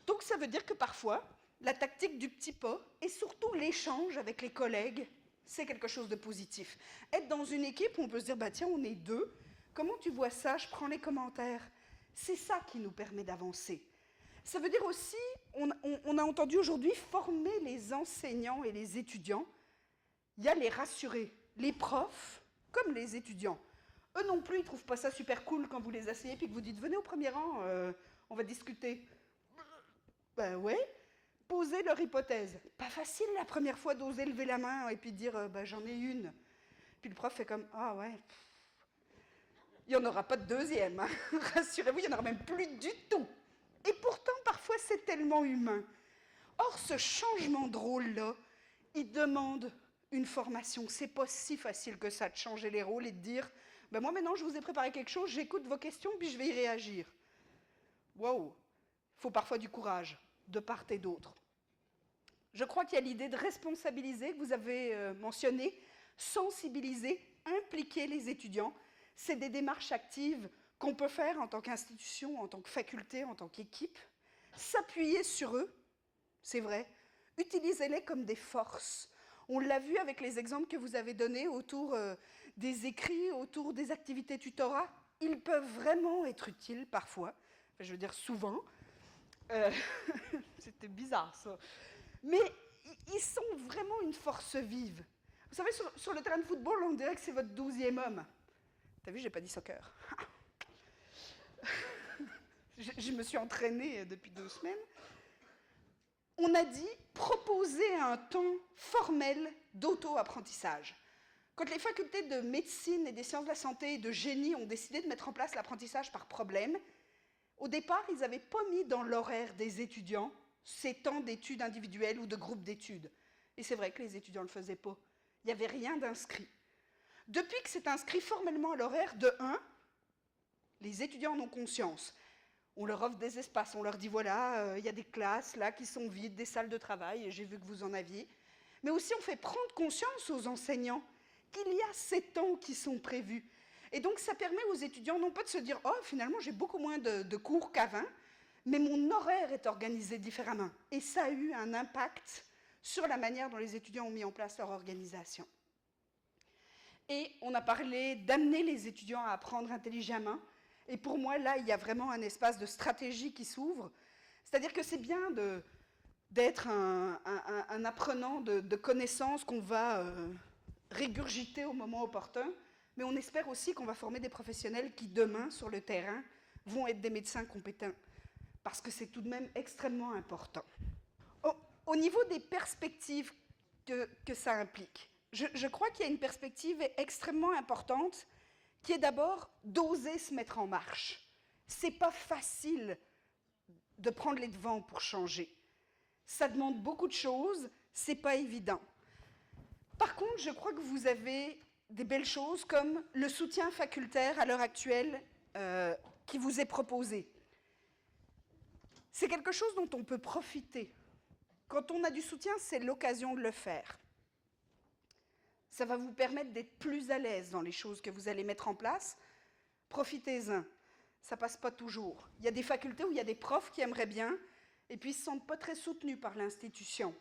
Donc ça veut dire que parfois, la tactique du petit pas et surtout l'échange avec les collègues, c'est quelque chose de positif. Être dans une équipe où on peut se dire, bah tiens, on est deux, comment tu vois ça? Je prends les commentaires. C'est ça qui nous permet d'avancer. Ça veut dire aussi, on a entendu aujourd'hui, former les enseignants et les étudiants. Il y a les rassurer, les profs comme les étudiants. Eux non plus, ils ne trouvent pas ça super cool quand vous les asseyez et que vous dites « Venez au premier rang, on va discuter ». Ben ouais, poser leur hypothèse. Pas facile la première fois d'oser lever la main et puis dire « j'en ai une ». Puis le prof fait comme « Ah ouais, il n'y en aura pas de deuxième, hein. Rassurez-vous, il n'y en aura même plus du tout ». Et pourtant, parfois, c'est tellement humain. Or, ce changement de rôle-là, il demande une formation. C'est pas si facile que ça de changer les rôles et de dire « moi, maintenant, je vous ai préparé quelque chose, j'écoute vos questions, puis je vais y réagir. » Wow, il faut parfois du courage, de part et d'autre. Je crois qu'il y a l'idée de responsabiliser, que vous avez mentionné, sensibiliser, impliquer les étudiants. C'est des démarches actives qu'on peut faire en tant qu'institution, en tant que faculté, en tant qu'équipe. S'appuyer sur eux, c'est vrai. Utilisez-les comme des forces. On l'a vu avec les exemples que vous avez donnés autour des écrits, autour des activités tutorat. Ils peuvent vraiment être utiles parfois, enfin, je veux dire souvent. C'était bizarre ça. Mais ils sont vraiment une force vive. Vous savez, sur le terrain de football, on dirait que c'est votre 12e homme. T'as vu, j'ai pas dit soccer. Je me suis entraînée depuis 2 semaines. On a dit proposer un temps formel d'auto-apprentissage. Quand les facultés de médecine et des sciences de la santé et de génie ont décidé de mettre en place l'apprentissage par problème, au départ, ils n'avaient pas mis dans l'horaire des étudiants ces temps d'études individuelles ou de groupes d'études. Et c'est vrai que les étudiants ne le faisaient pas. Il n'y avait rien d'inscrit. Depuis que c'est inscrit formellement à l'horaire, de 1, les étudiants en ont conscience. On leur offre des espaces, on leur dit voilà, il y a des classes là qui sont vides, des salles de travail, et j'ai vu que vous en aviez. Mais aussi on fait prendre conscience aux enseignants qu'il y a ces temps qui sont prévus. Et donc ça permet aux étudiants non pas de se dire oh finalement j'ai beaucoup moins de cours qu'avant, mais mon horaire est organisé différemment. Et ça a eu un impact sur la manière dont les étudiants ont mis en place leur organisation. Et on a parlé d'amener les étudiants à apprendre intelligemment. Et pour moi, là, il y a vraiment un espace de stratégie qui s'ouvre. C'est-à-dire que c'est bien d'être un apprenant de connaissances qu'on va régurgiter au moment opportun, mais on espère aussi qu'on va former des professionnels qui, demain, sur le terrain, vont être des médecins compétents, parce que c'est tout de même extrêmement important. Au niveau des perspectives que ça implique, je crois qu'il y a une perspective extrêmement importante qui est d'abord d'oser se mettre en marche. C'est pas facile de prendre les devants pour changer. Ça demande beaucoup de choses, c'est pas évident. Par contre, je crois que vous avez des belles choses comme le soutien facultaire à l'heure actuelle qui vous est proposé. C'est quelque chose dont on peut profiter. Quand on a du soutien, c'est l'occasion de le faire. Ça va vous permettre d'être plus à l'aise dans les choses que vous allez mettre en place. Profitez-en. Ça ne passe pas toujours. Il y a des facultés où il y a des profs qui aimeraient bien, et puis ils ne se sentent pas très soutenus par l'institution.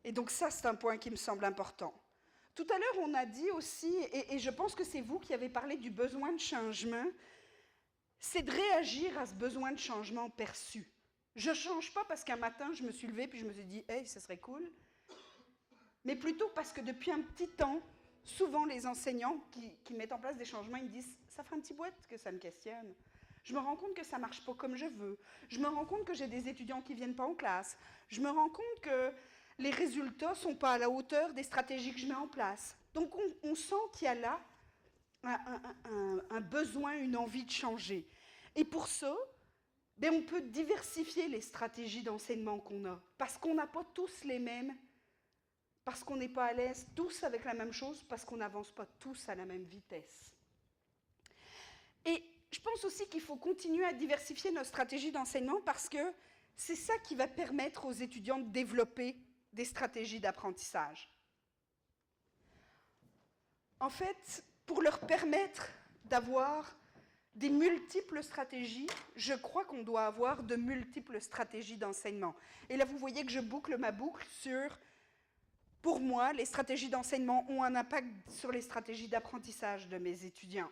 Et donc ça, c'est un point qui me semble important. Tout à l'heure, on a dit aussi, et je pense que c'est vous qui avez parlé du besoin de changement, c'est de réagir à ce besoin de changement perçu. Je ne change pas parce qu'un matin, je me suis levée puis je me suis dit « Hey, ce serait cool », mais plutôt parce que depuis un petit temps, souvent les enseignants qui mettent en place des changements, ils me disent « ça fait un petit bout que ça me questionne. Je me rends compte que ça ne marche pas comme je veux. Je me rends compte que j'ai des étudiants qui ne viennent pas en classe. Je me rends compte que les résultats ne sont pas à la hauteur des stratégies que je mets en place. » Donc on sent qu'il y a là un besoin, une envie de changer. Et pour ça, on peut diversifier les stratégies d'enseignement qu'on a, parce qu'on n'a pas tous les mêmes, parce qu'on n'est pas à l'aise tous avec la même chose, parce qu'on n'avance pas tous à la même vitesse. Et je pense aussi qu'il faut continuer à diversifier nos stratégies d'enseignement parce que c'est ça qui va permettre aux étudiants de développer des stratégies d'apprentissage. En fait, pour leur permettre d'avoir des multiples stratégies, je crois qu'on doit avoir de multiples stratégies d'enseignement. Et là, vous voyez que je boucle ma boucle sur, pour moi, les stratégies d'enseignement ont un impact sur les stratégies d'apprentissage de mes étudiants.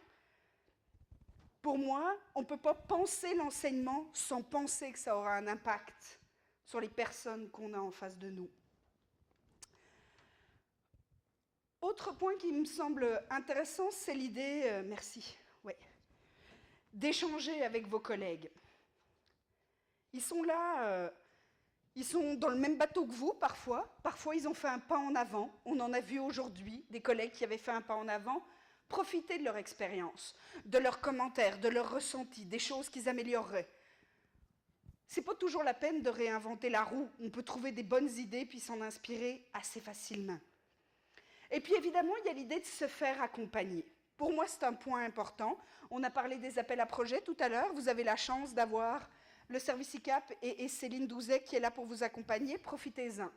Pour moi, on ne peut pas penser l'enseignement sans penser que ça aura un impact sur les personnes qu'on a en face de nous. Autre point qui me semble intéressant, c'est l'idée, d'échanger avec vos collègues. Ils sont là, ils sont dans le même bateau que vous parfois. Parfois, ils ont fait un pas en avant. On en a vu aujourd'hui des collègues qui avaient fait un pas en avant. Profitez de leur expérience, de leurs commentaires, de leurs ressentis, des choses qu'ils amélioreraient. Ce n'est pas toujours la peine de réinventer la roue. On peut trouver des bonnes idées puis s'en inspirer assez facilement. Et puis évidemment, il y a l'idée de se faire accompagner. Pour moi, c'est un point important. On a parlé des appels à projets tout à l'heure. Vous avez la chance d'avoir le service ICAP et Céline Douzet qui est là pour vous accompagner. Profitez-en.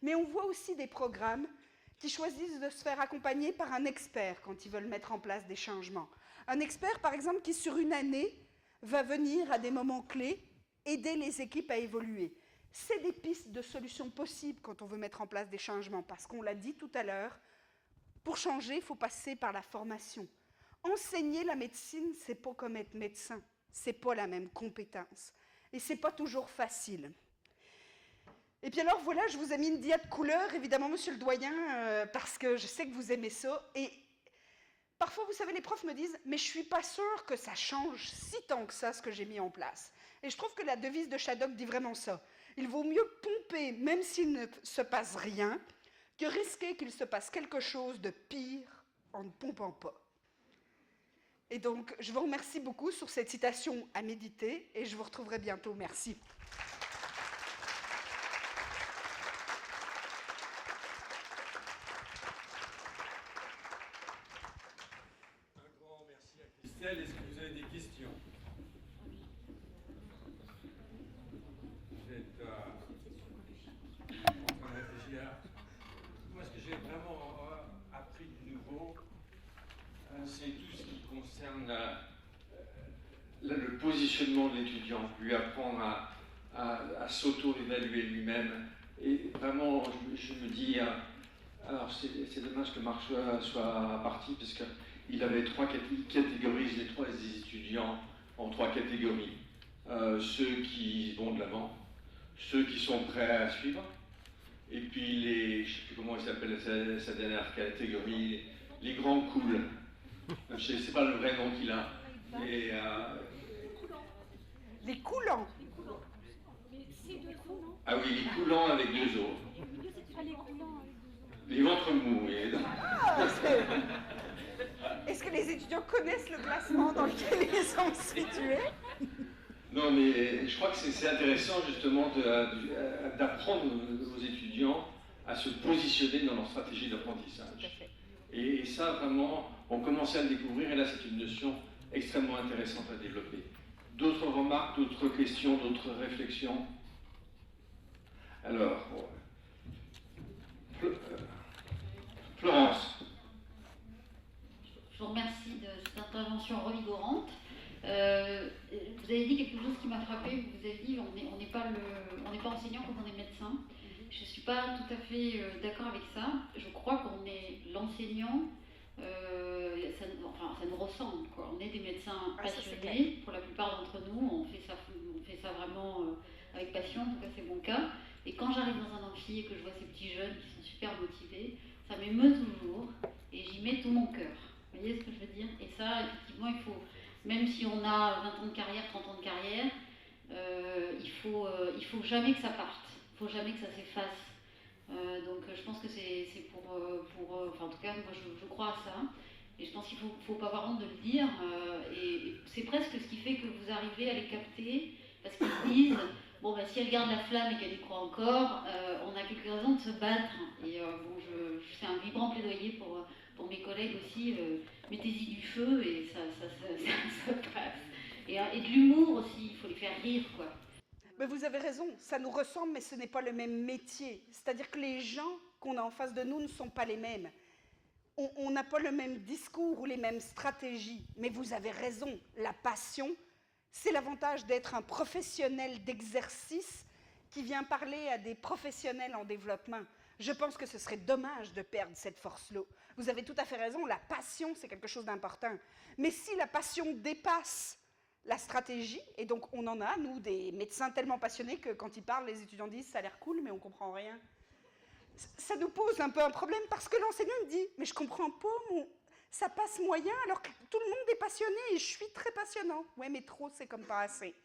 Mais on voit aussi des programmes qui choisissent de se faire accompagner par un expert quand ils veulent mettre en place des changements. Un expert, par exemple, qui sur une année va venir à des moments clés aider les équipes à évoluer. C'est des pistes de solutions possibles quand on veut mettre en place des changements, parce qu'on l'a dit tout à l'heure, pour changer, il faut passer par la formation. Enseigner la médecine, c'est pas comme être médecin, c'est pas la même compétence. Et c'est pas toujours facile. Et puis alors voilà, je vous ai mis une dia de couleur, évidemment, monsieur le doyen, parce que je sais que vous aimez ça. Et parfois, vous savez, les profs me disent « mais je suis pas sûre que ça change si tant que ça, ce que j'ai mis en place ». Et je trouve que la devise de Shadok dit vraiment ça. Il vaut mieux pomper, même s'il ne se passe rien, que risquer qu'il se passe quelque chose de pire en ne pompant pas. Et donc, je vous remercie beaucoup sur cette citation à méditer, et je vous retrouverai bientôt. Merci. Un grand merci à Christelle. Est-ce que vous avez des questions? Vous êtes en train de réfléchir. Moi, ce que j'ai vraiment appris de nouveau, c'est tout ce qui concerne le positionnement de l'étudiant, lui apprendre à s'auto-évaluer lui-même. Et vraiment, je me dis, alors c'est dommage que Marc soit parti, parce qu'il avait catégorise les étudiants en trois catégories. Ceux qui vont de l'avant, ceux qui sont prêts à suivre, et puis je ne sais plus comment il s'appelle sa dernière catégorie, les grands cools. Je ne sais pas le vrai nom qu'il a. Et, les coulants. Ah oui, les coulants avec deux os. Les ventres mous. Ah, est-ce que les étudiants connaissent le classement dans lequel ils sont situés? Non, mais je crois que c'est intéressant justement d'apprendre aux étudiants à se positionner dans leur stratégie d'apprentissage. Et ça, vraiment, on commençait à le découvrir, et là, c'est une notion extrêmement intéressante à développer. D'autres remarques, d'autres questions, d'autres réflexions? Alors, Florence. Je vous remercie de cette intervention revigorante. Vous avez dit quelque chose qui m'a frappé. Vous avez dit on n'est pas enseignant quand on est médecin. Je ne suis pas tout à fait d'accord avec ça. Je crois qu'on est l'enseignant. Ça nous ressemble, quoi. On est des médecins passionnés. Pour la plupart d'entre nous, on fait ça vraiment avec passion. En tout cas, c'est mon cas. Et quand j'arrive dans un amphi et que je vois ces petits jeunes qui sont super motivés, ça m'émeut toujours et j'y mets tout mon cœur. Vous voyez ce que je veux dire? Et ça, effectivement, il faut, même si on a 20 ans de carrière, 30 ans de carrière, il faut jamais que ça parte. Il ne faut jamais que ça s'efface. Donc je pense que c'est pour enfin, en tout cas, moi je crois à ça. Et je pense qu'il ne faut pas avoir honte de le dire. Et c'est presque ce qui fait que vous arrivez à les capter, parce qu'ils se disent, bon, bah, si elle garde la flamme et qu'elle y croit encore, on a quelques raisons de se battre. Et bon, je fais un vibrant plaidoyer pour mes collègues aussi, mettez-y du feu et ça passe. Et de l'humour aussi, il faut les faire rire, quoi. Mais vous avez raison, ça nous ressemble, mais ce n'est pas le même métier. C'est-à-dire que les gens qu'on a en face de nous ne sont pas les mêmes. on n'a pas le même discours ou les mêmes stratégies, mais vous avez raison, la passion, c'est l'avantage d'être un professionnel d'exercice qui vient parler à des professionnels en développement. Je pense que ce serait dommage de perdre cette force-là. Vous avez tout à fait raison, la passion, c'est quelque chose d'important. Mais si la passion dépasse la stratégie, et donc on en a, nous, des médecins tellement passionnés que quand ils parlent, les étudiants disent « ça a l'air cool, mais on ne comprend rien ». Ça nous pose un peu un problème parce que l'enseignant me dit « mais je ne comprends pas, ça passe moyen alors que tout le monde est passionné et je suis très passionnant ». « Ouais, mais trop, c'est comme pas assez ».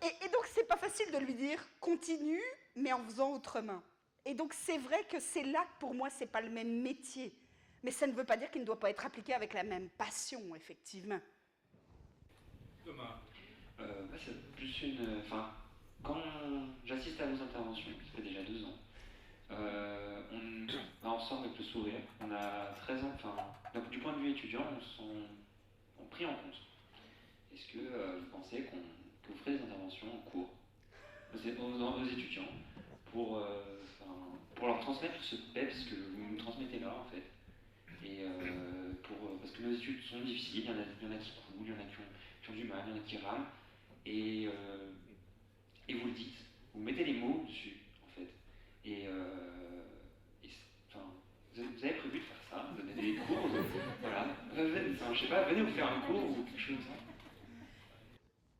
Et donc, ce n'est pas facile de lui dire « continue, mais en faisant autrement ». Et donc, c'est vrai que c'est là que pour moi, ce n'est pas le même métier. Mais ça ne veut pas dire qu'il ne doit pas être appliqué avec la même passion, effectivement. Thomas. C'est plus une... Enfin, quand j'assiste à vos interventions, ça fait déjà 2 ans, on sort avec le sourire. On a 13 ans, enfin, donc du point de vue étudiant, on pris en compte. Est-ce que vous pensez que vous ferez des interventions en cours aux étudiants pour leur transmettre ce peps que vous nous transmettez là, en fait? Et parce que nos études sont difficiles, il y en a qui coulent, il y en a qui ont du mal, il y en a qui rament, et vous le dites, vous mettez les mots dessus, en fait. Vous avez prévu de faire ça, de donner des cours, voilà. Je sais pas, venez vous faire un cours ou quelque chose comme ça.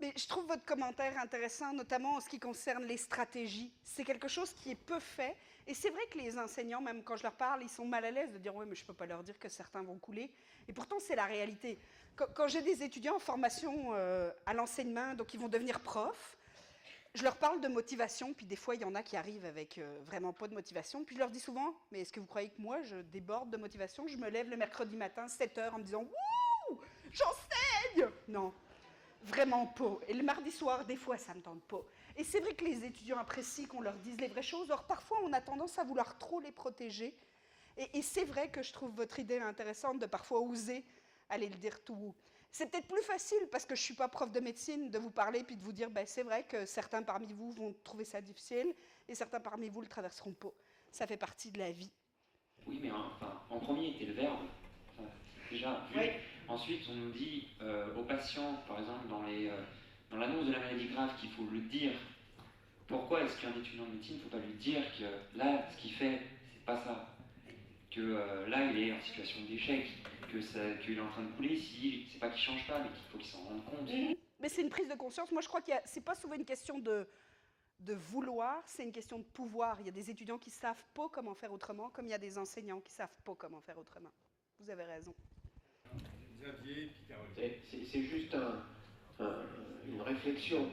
Mais je trouve votre commentaire intéressant, notamment en ce qui concerne les stratégies. C'est quelque chose qui est peu fait. Et c'est vrai que les enseignants, même quand je leur parle, ils sont mal à l'aise de dire « oui, mais je ne peux pas leur dire que certains vont couler ». Et pourtant, c'est la réalité. Quand j'ai des étudiants en formation à l'enseignement, donc ils vont devenir profs, je leur parle de motivation, puis des fois, il y en a qui arrivent avec vraiment pas de motivation. Puis je leur dis souvent « mais est-ce que vous croyez que moi, je déborde de motivation? Je me lève le mercredi matin, 7 h, en me disant « wouh, j'enseigne !» Non. Vraiment pas. Et le mardi soir, des fois, ça ne me tente pas. Et c'est vrai que les étudiants apprécient qu'on leur dise les vraies choses. Or, parfois, on a tendance à vouloir trop les protéger. Et c'est vrai que je trouve votre idée intéressante de parfois oser aller le dire tout haut. C'est peut-être plus facile, parce que je ne suis pas prof de médecine, de vous parler puis de vous dire ben, c'est vrai que certains parmi vous vont trouver ça difficile et certains parmi vous ne le traverseront pas. Ça fait partie de la vie. Oui, mais en premier était le verbe. Enfin, déjà, vu. Ouais. Ensuite, on nous dit aux patients, par exemple, dans l'annonce de la maladie grave, qu'il faut le dire. Pourquoi est-ce qu'un étudiant de médecine ne faut pas lui dire que là, ce qu'il fait, c'est pas ça? Que là, il est en situation d'échec, qu'il est en train de couler, si c'est pas qu'il change pas, mais qu'il faut qu'il s'en rende compte. Mais c'est une prise de conscience. Moi, je crois que c'est pas souvent une question de vouloir, c'est une question de pouvoir. Il y a des étudiants qui ne savent pas comment faire autrement, comme il y a des enseignants qui ne savent pas comment faire autrement. Vous avez raison. Xavier, puis Caroline. C'est juste une réflexion.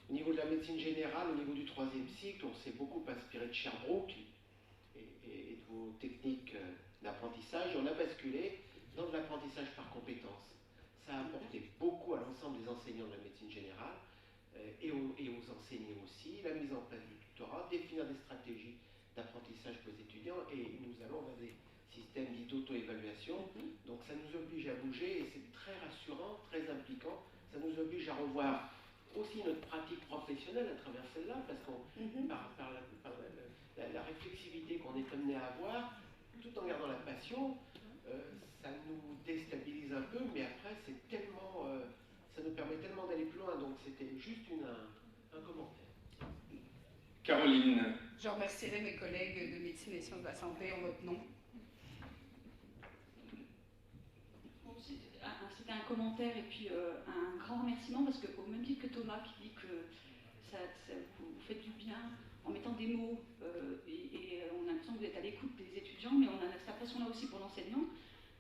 Au niveau de la médecine générale, au niveau du 3e cycle, on s'est beaucoup inspiré de Sherbrooke et de vos techniques d'apprentissage. On a basculé dans de l'apprentissage par compétences. Ça a apporté beaucoup à l'ensemble des enseignants de la médecine générale et aux enseignants aussi. La mise en place du tutorat, définir des stratégies d'apprentissage pour les étudiants, et nous allons vers des systèmes dits d'auto-évaluation. Donc ça nous oblige à bouger et c'est très rassurant, très impliquant. Ça nous oblige à revoir aussi notre pratique professionnelle à travers celle-là, parce qu'on par la réflexivité qu'on est amené à avoir, tout en gardant la passion, ça nous déstabilise un peu, mais après c'est tellement, ça nous permet tellement d'aller plus loin. Donc c'était juste un commentaire. Caroline. Je remercierai mes collègues de médecine et sciences de la santé en votre nom. C'était un commentaire et puis un grand remerciement, parce qu'au même titre que Thomas qui dit que vous faites du bien en mettant des mots, et on a l'impression que vous êtes à l'écoute des étudiants, mais on a cette impression-là aussi pour l'enseignant,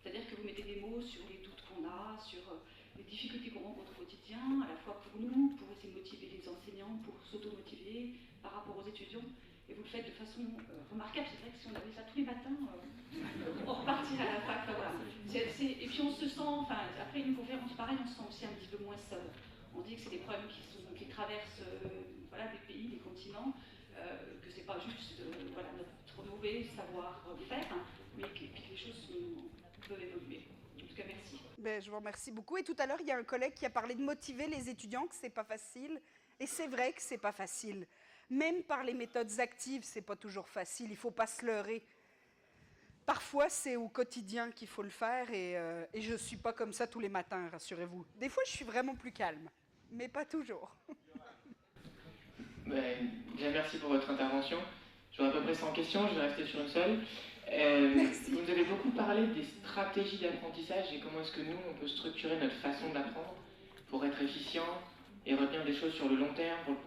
c'est-à-dire que vous mettez des mots sur les doutes qu'on a, sur les difficultés qu'on rencontre au quotidien, à la fois pour nous, pour essayer de motiver les enseignants, pour s'auto-motiver par rapport aux étudiants. Et vous le faites de façon remarquable. C'est vrai que si on avait ça tous les matins, on repartirait à la fac. Voilà. Et puis on se sent, après une conférence pareille, on se sent aussi un petit peu moins seul. On dit que c'est des problèmes qui traversent des pays, des continents, que c'est pas juste notre mauvais savoir-faire, mais que les choses peuvent évoluer. En tout cas, merci. Je vous remercie beaucoup. Et tout à l'heure, il y a un collègue qui a parlé de motiver les étudiants, que c'est pas facile. Et c'est vrai que c'est pas facile. Même par les méthodes actives, c'est pas toujours facile. Il faut pas se leurrer. Parfois, c'est au quotidien qu'il faut le faire et je ne suis pas comme ça tous les matins, rassurez-vous. Des fois, je suis vraiment plus calme, mais pas toujours. Bien, merci pour votre intervention. J'aurai à peu près 100 questions, je vais rester sur une seule. Merci. Vous nous avez beaucoup parlé des stratégies d'apprentissage et comment est-ce que nous, on peut structurer notre façon d'apprendre pour être efficient et retenir des choses sur le long terme,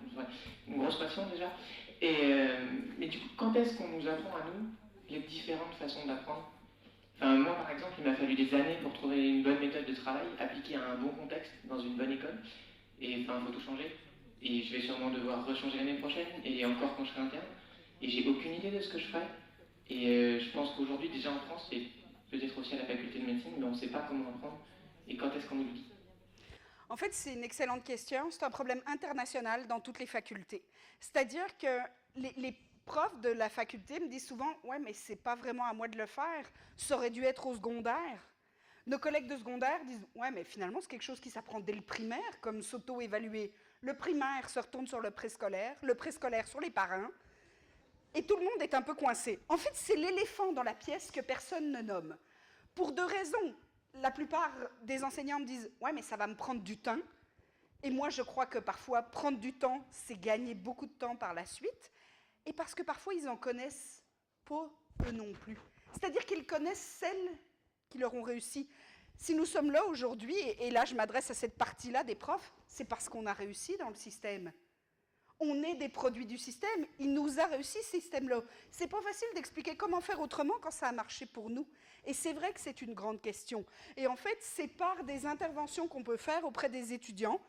une grosse passion déjà. Mais du coup, quand est-ce qu'on nous apprend à nous les différentes façons d'apprendre? Enfin, moi, par exemple, il m'a fallu des années pour trouver une bonne méthode de travail appliquée à un bon contexte dans une bonne école. Et enfin, il faut tout changer. Et je vais sûrement devoir rechanger l'année prochaine, et encore quand je serai interne. Et j'ai aucune idée de ce que je ferai. Et je pense qu'aujourd'hui, déjà en France, et peut-être aussi à la faculté de médecine, mais on ne sait pas comment apprendre. Et quand est-ce qu'on nous le dit? En fait, c'est une excellente question. C'est un problème international dans toutes les facultés. C'est-à-dire que les profs de la faculté me disent souvent « Ouais, mais c'est pas vraiment à moi de le faire. Ça aurait dû être au secondaire. » Nos collègues de secondaire disent « Ouais, mais finalement, c'est quelque chose qui s'apprend dès le primaire, comme s'auto-évaluer. Le primaire se retourne sur le préscolaire sur les parents. » Et tout le monde est un peu coincé. En fait, c'est l'éléphant dans la pièce que personne ne nomme. Pour deux raisons. La plupart des enseignants me disent « Ouais, mais ça va me prendre du temps. » Et moi, je crois que parfois, prendre du temps, c'est gagner beaucoup de temps par la suite. Et parce que parfois, ils n'en connaissent pas eux non plus. C'est-à-dire qu'ils connaissent celles qui leur ont réussi. Si nous sommes là aujourd'hui, et là, je m'adresse à cette partie-là des profs, c'est parce qu'on a réussi dans le système. On est des produits du système. Il nous a réussi, ce système-là. C'est pas facile d'expliquer comment faire autrement quand ça a marché pour nous. Et c'est vrai que c'est une grande question. Et en fait, c'est par des interventions qu'on peut faire auprès des étudiants,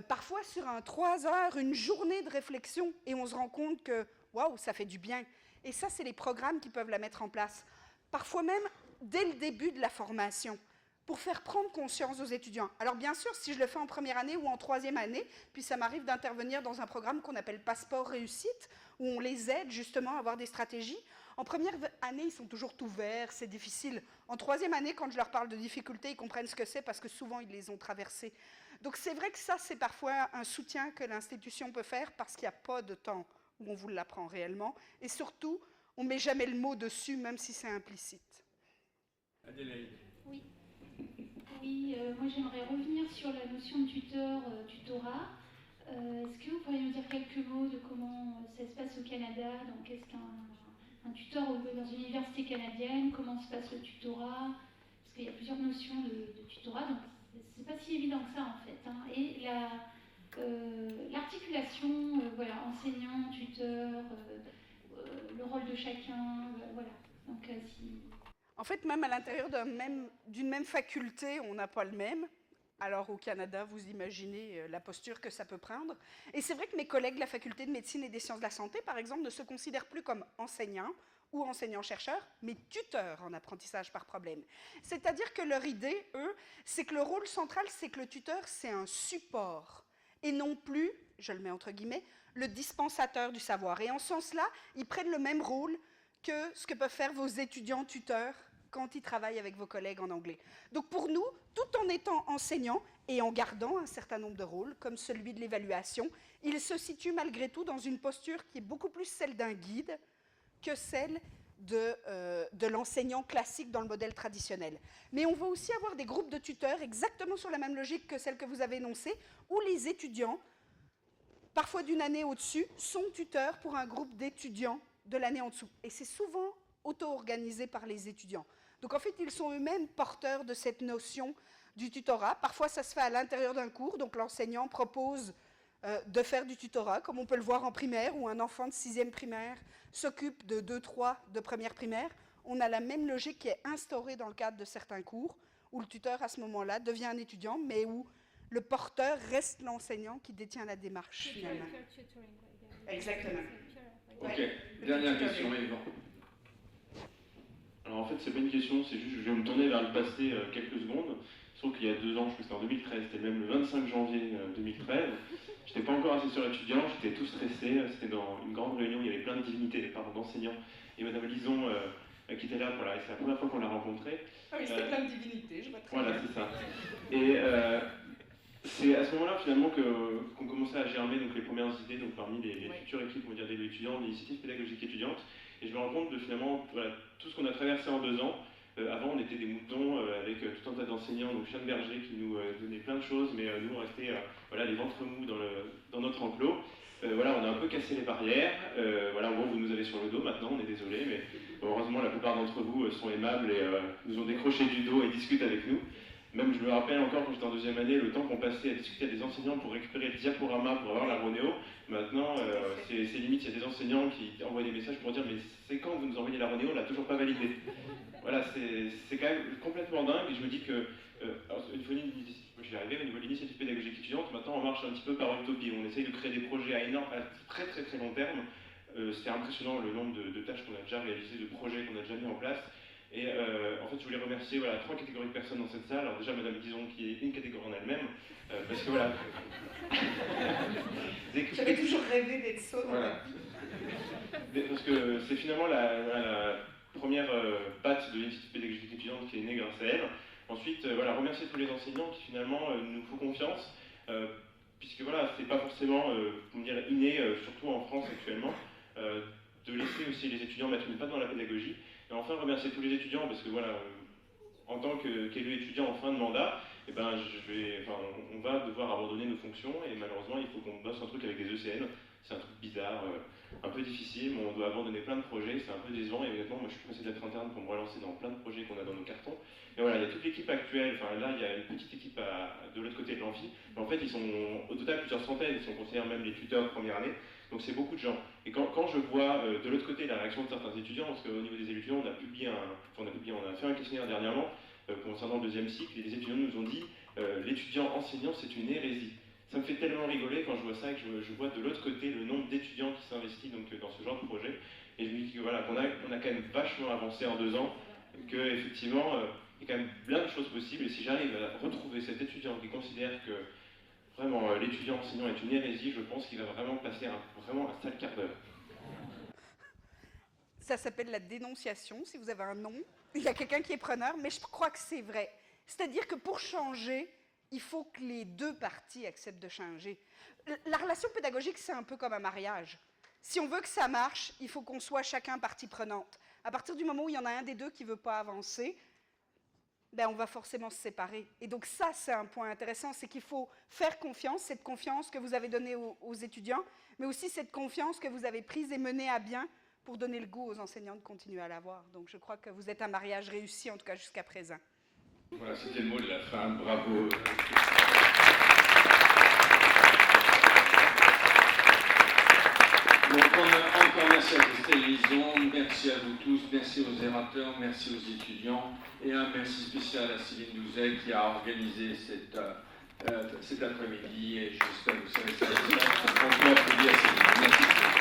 parfois sur un 3 heures, une journée de réflexion, et on se rend compte que, waouh, ça fait du bien. Et ça, c'est les programmes qui peuvent la mettre en place. Parfois même, dès le début de la formation, pour faire prendre conscience aux étudiants. Alors bien sûr, si je le fais en première année ou en troisième année, puis ça m'arrive d'intervenir dans un programme qu'on appelle Passeport Réussite, où on les aide justement à avoir des stratégies. En première année, ils sont toujours tout verts, c'est difficile. En troisième année, quand je leur parle de difficultés, ils comprennent ce que c'est parce que souvent, ils les ont traversées. Donc c'est vrai que ça, c'est parfois un soutien que l'institution peut faire parce qu'il n'y a pas de temps où on vous l'apprend réellement. Et surtout, on ne met jamais le mot dessus, même si c'est implicite. Adélaïde. Oui. Oui, moi j'aimerais revenir sur la notion de tuteur, tutorat. Est-ce que vous pourriez nous dire quelques mots de comment ça se passe au Canada? Donc, est-ce qu'un tuteur dans une université canadienne, comment se passe le tutorat? Parce qu'il y a plusieurs notions de tutorat, donc c'est pas si évident que ça en fait. Hein. Et l'articulation, voilà, enseignant, tuteur, le rôle de chacun, voilà. Donc, si... En fait, même à l'intérieur d'une même faculté, on n'a pas le même. Alors au Canada, vous imaginez la posture que ça peut prendre. Et c'est vrai que mes collègues de la faculté de médecine et des sciences de la santé, par exemple, ne se considèrent plus comme enseignants ou enseignants-chercheurs, mais tuteurs en apprentissage par problème. C'est-à-dire que leur idée, eux, c'est que le rôle central, c'est que le tuteur, c'est un support, et non plus, je le mets entre guillemets, le dispensateur du savoir. Et en ce sens-là, ils prennent le même rôle que ce que peuvent faire vos étudiants tuteurs quand ils travaillent avec vos collègues en anglais. Donc pour nous, tout en étant enseignants et en gardant un certain nombre de rôles, comme celui de l'évaluation, ils se situent malgré tout dans une posture qui est beaucoup plus celle d'un guide que celle de l'enseignant classique dans le modèle traditionnel. Mais on va aussi avoir des groupes de tuteurs exactement sur la même logique que celle que vous avez énoncée, où les étudiants, parfois d'une année au-dessus, sont tuteurs pour un groupe d'étudiants de l'année en dessous. Et c'est souvent auto-organisé par les étudiants. Donc en fait, ils sont eux-mêmes porteurs de cette notion du tutorat. Parfois, ça se fait à l'intérieur d'un cours, donc l'enseignant propose de faire du tutorat, comme on peut le voir en primaire, où un enfant de 6e primaire s'occupe de 2-3 de première primaire. On a la même logique qui est instaurée dans le cadre de certains cours, où le tuteur, à ce moment-là, devient un étudiant, mais où le porteur reste l'enseignant qui détient la démarche, finalement. Exactement. Ok, dernière question, Yvan. Alors en fait, c'est pas une question, c'est juste que je vais me tourner vers le passé quelques secondes. Sauf qu'il y a 2 ans, je crois que c'était en 2013, c'était même le 25 janvier 2013. J'étais pas encore assesseur étudiant, j'étais tout stressé. C'était dans une grande réunion, il y avait plein de divinités, d'enseignants. Et Madame Lison qui était là, voilà, et c'est la première fois qu'on l'a rencontrée. Ah oui, c'était plein de divinités, je vois très voilà, bien. c'est ça. Et c'est à ce moment-là finalement qu'on commençait à germer donc, les premières idées donc, parmi les futures équipes, on va dire, des étudiants, d'initiatives pédagogiques étudiantes. Et je me rends compte de finalement voilà, tout ce qu'on a traversé en 2 ans. Avant, on était des moutons avec tout un tas d'enseignants, donc chien de berger qui nous donnaient plein de choses, mais nous, on restait voilà, les ventres mous dans notre enclos. Voilà, on a un peu cassé les barrières. Voilà, en gros, vous nous avez sur le dos maintenant, on est désolé, mais heureusement, la plupart d'entre vous sont aimables et nous ont décroché du dos et discutent avec nous. Même, je me rappelle encore quand j'étais en 2e année, le temps qu'on passait à discuter avec des enseignants pour récupérer le diaporama pour avoir la Ronéo. Maintenant, c'est limite, il y a des enseignants qui envoient des messages pour dire mais c'est quand vous nous envoyez la Ronéo, on l'a toujours pas validé. Voilà, c'est quand même complètement dingue et je me dis que j'y arrivé au niveau de l'initiative pédagogique étudiante, maintenant on marche un petit peu par utopie, on essaye de créer des projets à très très très long terme. C'est impressionnant le nombre de tâches qu'on a déjà réalisées, de projets qu'on a déjà mis en place. Et en fait, je voulais remercier 3 catégories de personnes dans cette salle. Alors déjà, Madame Dison, qui est une catégorie en elle-même, parce que voilà... J'avais toujours rêvé d'être ça. Voilà. Parce que c'est finalement la première patte de l'initiative pédagogique étudiante qui est née grâce à elle. Ensuite, voilà, remercier tous les enseignants qui finalement nous font confiance, puisque voilà, c'est pas forcément inné, surtout en France actuellement, de laisser aussi les étudiants mettre une patte dans la pédagogie. Et enfin, remercier tous les étudiants, parce que voilà, en tant qu'élu étudiant en fin de mandat, eh ben, on va devoir abandonner nos fonctions, et malheureusement, il faut qu'on bosse un truc avec des ECN. C'est un truc bizarre, un peu difficile, mais on doit abandonner plein de projets, c'est un peu décevant, et honnêtement, moi je suis passé d'être interne pour me relancer dans plein de projets qu'on a dans nos cartons. Et voilà, il y a toute l'équipe actuelle, enfin là, il y a une petite équipe de l'autre côté de l'amphi, mais en fait, ils sont au total plusieurs centaines, ils sont considérés même les tuteurs de première année. Donc c'est beaucoup de gens. Et quand je vois de l'autre côté la réaction de certains étudiants, parce qu'au niveau des étudiants, on a fait un questionnaire dernièrement concernant le 2e cycle, et les étudiants nous ont dit l'étudiant enseignant c'est une hérésie. Ça me fait tellement rigoler quand je vois ça, que je vois de l'autre côté le nombre d'étudiants qui s'investissent dans ce genre de projet, et je me dis que voilà, qu'on a quand même vachement avancé en 2 ans, qu'effectivement il y a quand même plein de choses possibles, et si j'arrive à retrouver cet étudiant qui considère que vraiment, l'étudiant enseignant est une hérésie, je pense qu'il va vraiment passer vraiment un sale quart d'heure. Ça s'appelle la dénonciation, si vous avez un nom. Il y a quelqu'un qui est preneur, mais je crois que c'est vrai. C'est-à-dire que pour changer, il faut que les 2 parties acceptent de changer. La relation pédagogique, c'est un peu comme un mariage. Si on veut que ça marche, il faut qu'on soit chacun partie prenante. À partir du moment où il y en a un des 2 qui ne veut pas avancer, ben on va forcément se séparer. Et donc ça, c'est un point intéressant, c'est qu'il faut faire confiance, cette confiance que vous avez donnée aux étudiants, mais aussi cette confiance que vous avez prise et menée à bien pour donner le goût aux enseignants de continuer à l'avoir. Donc je crois que vous êtes un mariage réussi, en tout cas jusqu'à présent. Voilà, c'était le mot de la fin, bravo. Donc encore merci à Christelle Lison, merci à vous tous, merci aux orateurs, merci aux étudiants, et un merci spécial à Céline Douzet qui a organisé cet après-midi, et j'espère que vous savez ça. On peut applaudir Céline. Merci.